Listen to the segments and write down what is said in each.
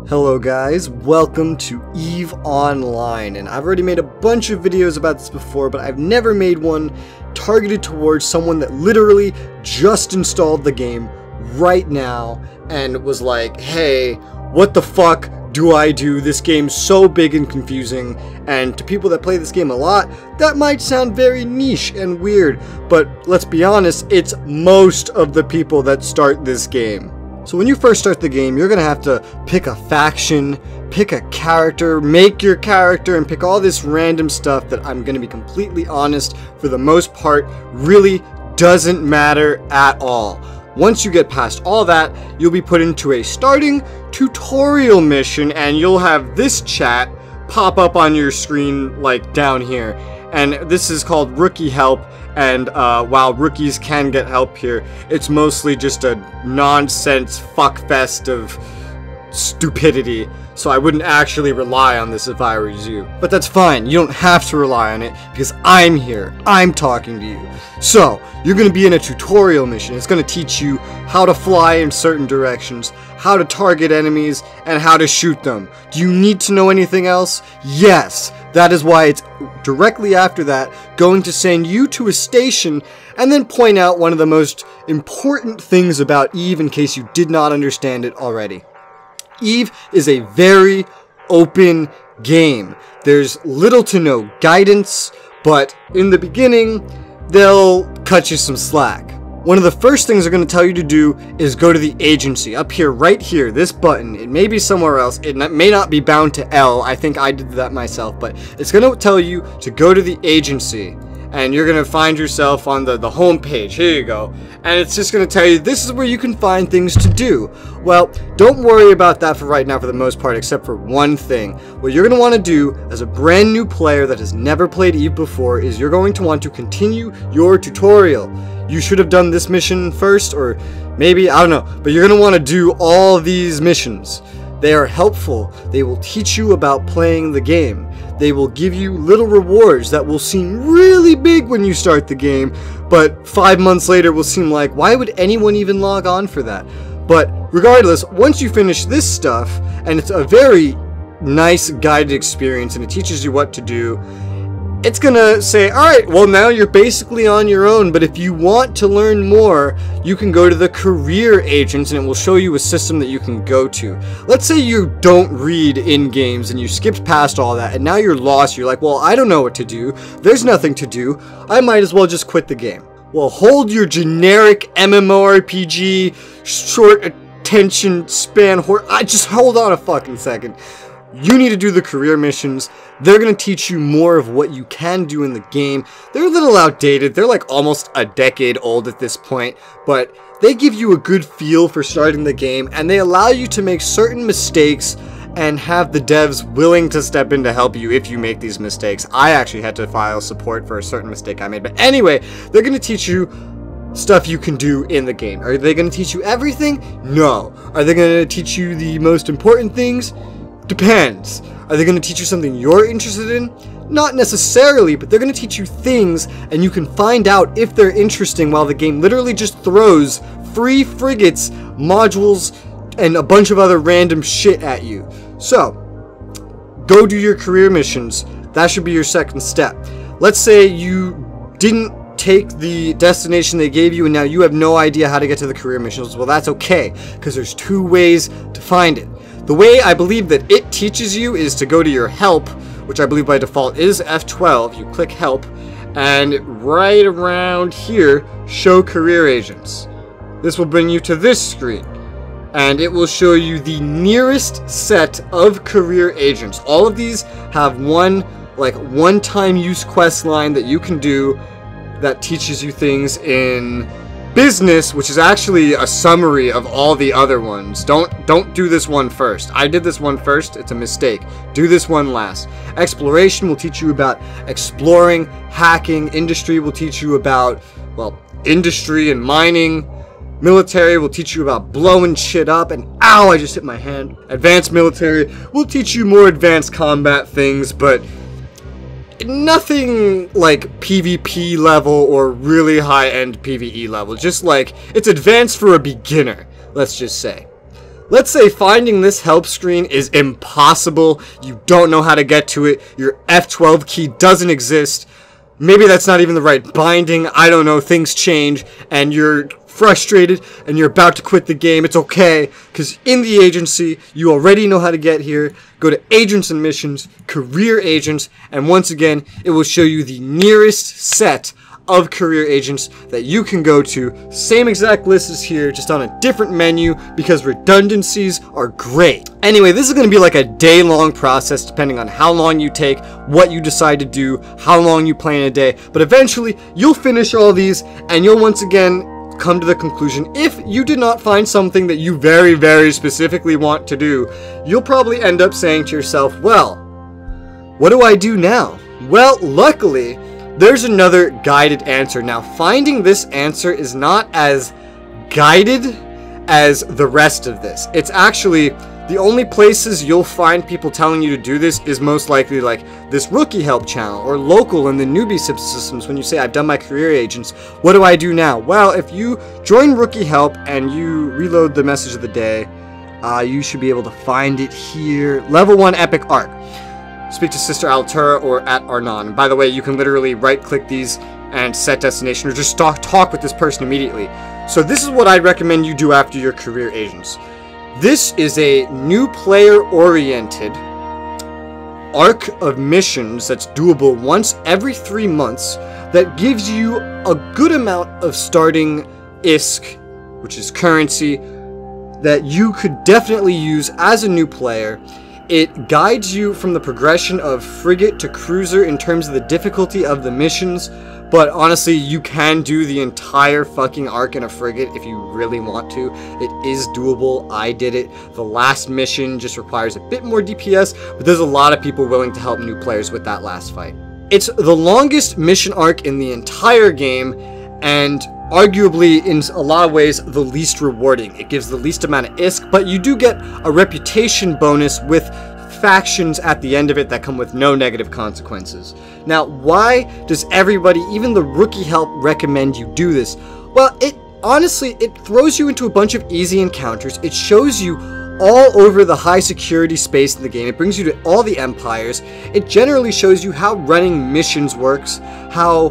Hello guys, welcome to EVE Online, and I've already made a bunch of videos about this before, but I've never made one targeted towards someone that literally just installed the game right now and was like, hey, what the fuck do I do? This game's so big and confusing. And to people that play this game a lot, that might sound very niche and weird, but let's be honest, it's most of the people that start this game. So when you first start the game, you're going to have to pick a faction, pick a character, make your character, and pick all this random stuff that, I'm going to be completely honest, for the most part, really doesn't matter at all. Once you get past all that, you'll be put into a starting tutorial mission, and you'll have this chat pop up on your screen, like down here. And this is called Rookie Help, and while rookies can get help here, it's mostly just a nonsense fuckfest of stupidity, so I wouldn't actually rely on this if I were you. But that's fine, you don't have to rely on it, because I'm here, I'm talking to you. So, you're going to be in a tutorial mission. It's going to teach you how to fly in certain directions, how to target enemies, and how to shoot them. Do you need to know anything else? Yes! That is why it's directly after that going to send you to a station and then point out one of the most important things about EVE in case you did not understand it already. EVE is a very open game. There's little to no guidance, but in the beginning, they'll cut you some slack. One of the first things they're going to tell you to do is go to the agency. Up here, right here, this button. It may be somewhere else. It may not be bound to L. I think I did that myself, but it's going to tell you to go to the agency. And you're going to find yourself on the home page. Here you go. And it's just going to tell you this is where you can find things to do. Well, don't worry about that for right now for the most part, except for one thing. What you're going to want to do as a brand new player that has never played EVE before is you're going to want to continue your tutorial. You should have done this mission first, or maybe, I don't know, but you're going to want to do all these missions. They are helpful. They will teach you about playing the game. They will give you little rewards that will seem really big when you start the game, but 5 months later will seem like, why would anyone even log on for that? But regardless, once you finish this stuff, and it's a very nice guided experience and it teaches you what to do, it's gonna say, alright, well now you're basically on your own, but if you want to learn more, you can go to the career agents and it will show you a system that you can go to. Let's say you don't read in games and you skipped past all that and now you're lost, you're like, well, I don't know what to do, there's nothing to do, I might as well just quit the game. Well, hold your generic MMORPG, short attention span, just hold on a fucking second. You need to do the career missions. They're going to teach you more of what you can do in the game. They're a little outdated. They're like almost a decade old at this point, but they give you a good feel for starting the game, and they allow you to make certain mistakes and have the devs willing to step in to help you if you make these mistakes. I actually had to file support for a certain mistake I made, but anyway, they're going to teach you stuff you can do in the game. Are they going to teach you everything? No. Are they going to teach you the most important things? Depends. Are they going to teach you something you're interested in? Not necessarily, but they're going to teach you things, and you can find out if they're interesting while the game literally just throws free frigates, modules, and a bunch of other random shit at you. So, go do your career missions. That should be your second step. Let's say you didn't take the destination they gave you and now you have no idea how to get to the career missions. Well, that's okay, because there's two ways to find it. The way I believe that it teaches you is to go to your help, which I believe by default is F12. You click help, and right around here, show career agents. This will bring you to this screen, and it will show you the nearest set of career agents. All of these have one-time use quest line that you can do that teaches you things in business, which is actually a summary of all the other ones. Don't do this one first. I did this one first. It's a mistake. Do this one last. Exploration will teach you about exploring, hacking. Industry will teach you about, well, industry and mining. Military will teach you about blowing shit up, and ow, I just hit my hand. Advanced military will teach you more advanced combat things, but nothing like PvP level or really high-end PvE level. Just like, it's advanced for a beginner, let's just say. Let's say finding this help screen is impossible. You don't know how to get to it. Your F12 key doesn't exist. Maybe that's not even the right binding. I don't know. Things change and you're frustrated and you're about to quit the game. It's okay, because in the agency, you already know how to get here. Go to Agents and Missions, Career Agents, and once again, it will show you the nearest set of career agents that you can go to. Same exact list as here, just on a different menu, because redundancies are great. Anyway, this is going to be like a day-long process depending on how long you take, what you decide to do, how long you play in a day, but eventually you'll finish all these and you'll once again come to the conclusion, if you did not find something that you very, very specifically want to do, you'll probably end up saying to yourself, well, what do I do now? Well, luckily, there's another guided answer. Now, finding this answer is not as guided as the rest of this. It's actually, the only places you'll find people telling you to do this is most likely like this rookie help channel or local in the newbie systems when you say, I've done my career agents, what do I do now? Well, if you join rookie help and you reload the message of the day, you should be able to find it here. Level 1 Epic Arc. Speak to Sister Altura or at Arnon. And by the way, you can literally right-click these and set destination or just talk with this person immediately. So this is what I'd recommend you do after your career agents. This is a new player-oriented arc of missions that's doable once every 3 months that gives you a good amount of starting ISK, which is currency, that you could definitely use as a new player. It guides you from the progression of frigate to cruiser in terms of the difficulty of the missions, but honestly, you can do the entire fucking arc in a frigate if you really want to. It is doable. I did it. The last mission just requires a bit more DPS, but there's a lot of people willing to help new players with that last fight. It's the longest mission arc in the entire game, and arguably, in a lot of ways, the least rewarding. It gives the least amount of ISK, but you do get a reputation bonus with factions at the end of it that come with no negative consequences. Now, why does everybody, even the rookie help, recommend you do this? Well, honestly, it throws you into a bunch of easy encounters. It shows you all over the high security space in the game. It brings you to all the empires. It generally shows you how running missions works, how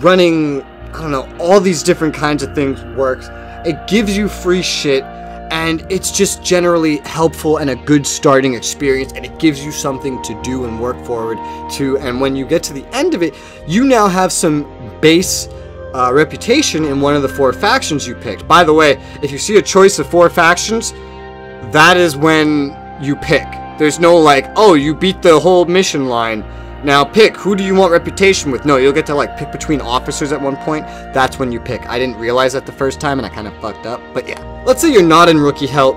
running, I don't know, all these different kinds of things works. It gives you free shit, and it's just generally helpful and a good starting experience, and it gives you something to do and work forward to. And when you get to the end of it, you now have some base reputation in one of the 4 factions you picked. By the way, if you see a choice of 4 factions, that is when you pick. There's no like, oh, you beat the whole mission line, now pick, who do you want reputation with? No, you'll get to like pick between officers at one point. That's when you pick. I didn't realize that the first time and I kind of fucked up, but yeah. Let's say you're not in rookie help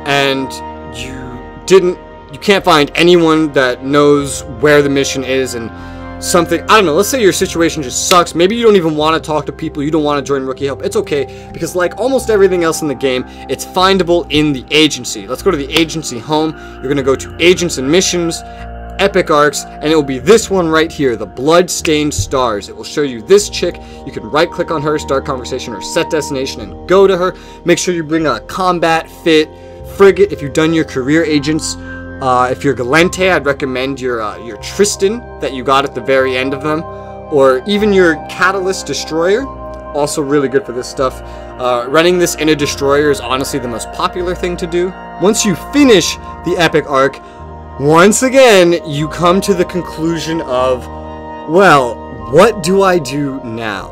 and you can't find anyone that knows where the mission is and something, I don't know, let's say your situation just sucks. Maybe you don't even want to talk to people, you don't want to join rookie help. It's okay, because like almost everything else in the game, it's findable in the agency. Let's go to the agency home. You're going to go to Agents and Missions, Epic Arcs, and it will be this one right here, the Blood-Stained Stars. It will show you this chick. You can right-click on her, start conversation, or set destination and go to her. Make sure you bring a combat fit frigate if you've done your career agents. If you're Galente, I'd recommend your Tristan that you got at the very end of them, or even your Catalyst Destroyer. Also really good for this stuff. Running this in a destroyer is honestly the most popular thing to do. Once you finish the Epic Arc, once again, you come to the conclusion of, well, what do I do now?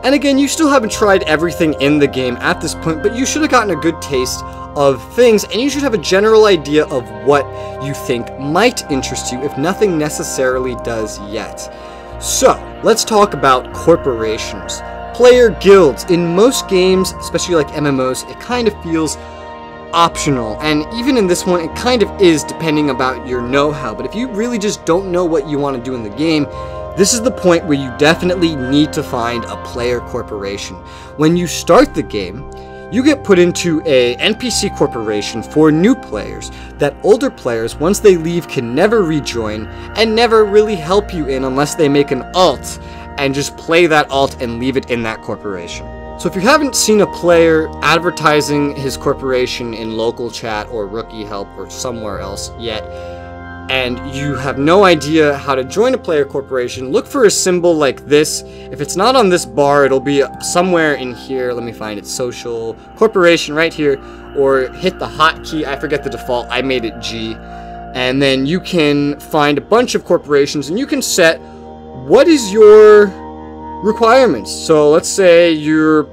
And again, you still haven't tried everything in the game at this point, but you should have gotten a good taste of things, and you should have a general idea of what you think might interest you, if nothing necessarily does yet. So, let's talk about corporations. Player guilds. In most games, especially like MMOs, it kind of feels optional, and even in this one it kind of is, depending about your know-how. But if you really just don't know what you want to do in the game, this is the point where you definitely need to find a player corporation. When you start the game, you get put into a NPC corporation for new players that older players, once they leave, can never rejoin and never really help you in unless they make an alt and just play that alt and leave it in that corporation. So if you haven't seen a player advertising his corporation in local chat or rookie help or somewhere else yet, and you have no idea how to join a player corporation, look for a symbol like this. If it's not on this bar, it'll be somewhere in here. Let me find it. Social corporation right here, or hit the hotkey. I forget the default. I made it G. And then you can find a bunch of corporations and you can set what is your requirements. So let's say you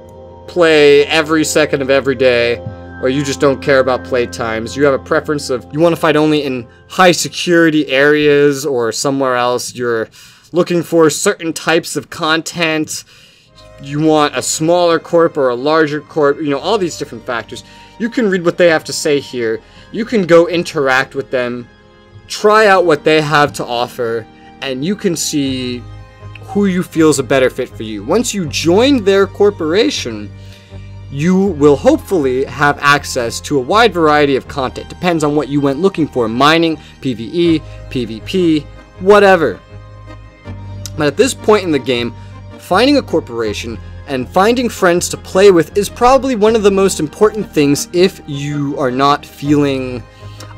play every second of every day, or you just don't care about play times. You have a preference of you want to fight only in high security areas or somewhere else. You're looking for certain types of content. You want a smaller corp or a larger corp, you know, all these different factors. You can read what they have to say here. You can go interact with them, try out what they have to offer, and you can see who you feel is a better fit for you. Once you join their corporation, you will hopefully have access to a wide variety of content. Depends on what you went looking for. Mining, PvE, PvP, whatever. But at this point in the game, finding a corporation and finding friends to play with is probably one of the most important things if you are not feeling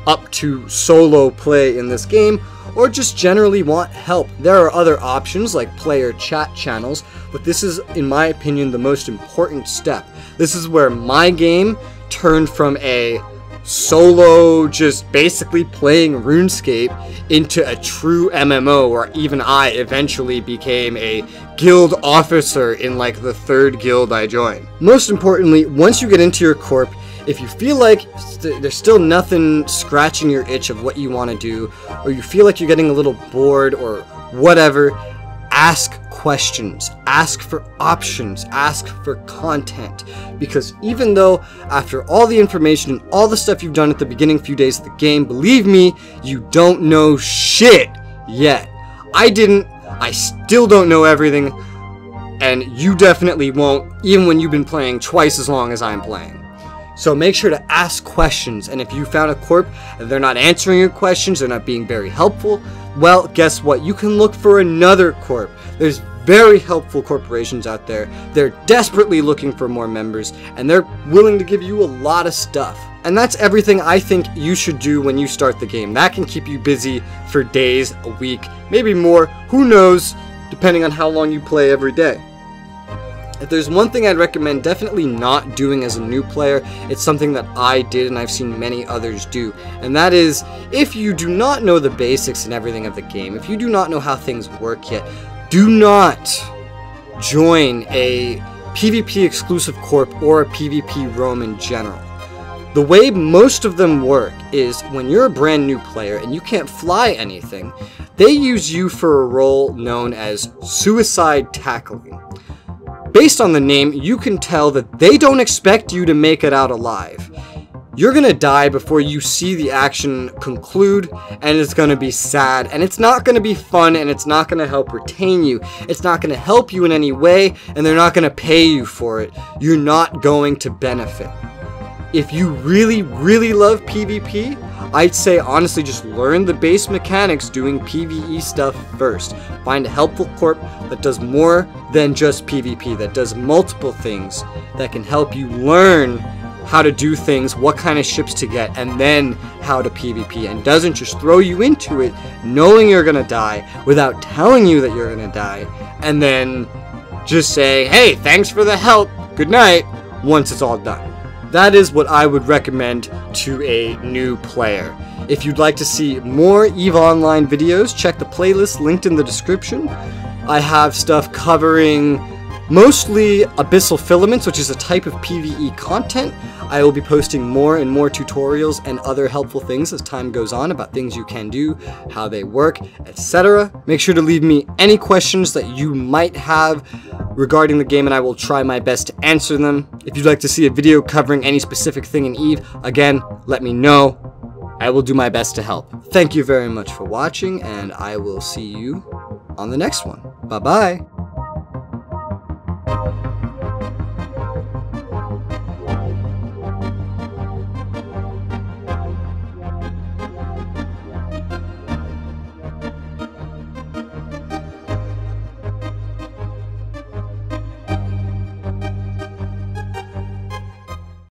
up to solo play in this game, or just generally want help. There are other options like player chat channels, but this is, in my opinion, the most important step. This is where my game turned from a solo, just basically playing RuneScape, into a true MMO, where even I eventually became a guild officer in like the 3rd guild I joined. Most importantly, once you get into your corp, if you feel like there's still nothing scratching your itch of what you want to do, or you feel like you're getting a little bored or whatever, ask questions, ask for options, ask for content. Because even though after all the information and all the stuff you've done at the beginning few days of the game, believe me, you don't know shit yet. I didn't. I still don't know everything, and you definitely won't, even when you've been playing twice as long as I'm playing. So make sure to ask questions, and if you found a corp and they're not answering your questions, they're not being very helpful, well, guess what? You can look for another corp. There's very helpful corporations out there. They're desperately looking for more members, and they're willing to give you a lot of stuff. And that's everything I think you should do when you start the game. That can keep you busy for days, a week, maybe more. Who knows, depending on how long you play every day. If there's one thing I'd recommend definitely not doing as a new player, it's something that I did and I've seen many others do. And that is, if you do not know the basics and everything of the game, if you do not know how things work yet, do not join a PvP exclusive corp or a PvP roam in general. The way most of them work is when you're a brand new player and you can't fly anything, they use you for a role known as suicide tackling. Based on the name, you can tell that they don't expect you to make it out alive. You're gonna die before you see the action conclude, and it's gonna be sad, and it's not gonna be fun, and it's not gonna help retain you. It's not gonna help you in any way, and they're not gonna pay you for it. You're not going to benefit. If you really, really love PvP, I'd say honestly just learn the base mechanics doing PvE stuff first. Find a helpful corp that does more than just PvP, that does multiple things, that can help you learn how to do things, what kind of ships to get, and then how to PvP, and doesn't just throw you into it knowing you're gonna die without telling you that you're gonna die, and then just say, hey, thanks for the help, good night, once it's all done. That is what I would recommend to a new player. If you'd like to see more EVE Online videos, check the playlist linked in the description. I have stuff covering mostly Abyssal Filaments, which is a type of PvE content. I will be posting more and more tutorials and other helpful things as time goes on about things you can do, how they work, etc. Make sure to leave me any questions that you might have regarding the game, and I will try my best to answer them. If you'd like to see a video covering any specific thing in EVE, again, let me know. I will do my best to help. Thank you very much for watching, and I will see you on the next one. Bye-bye.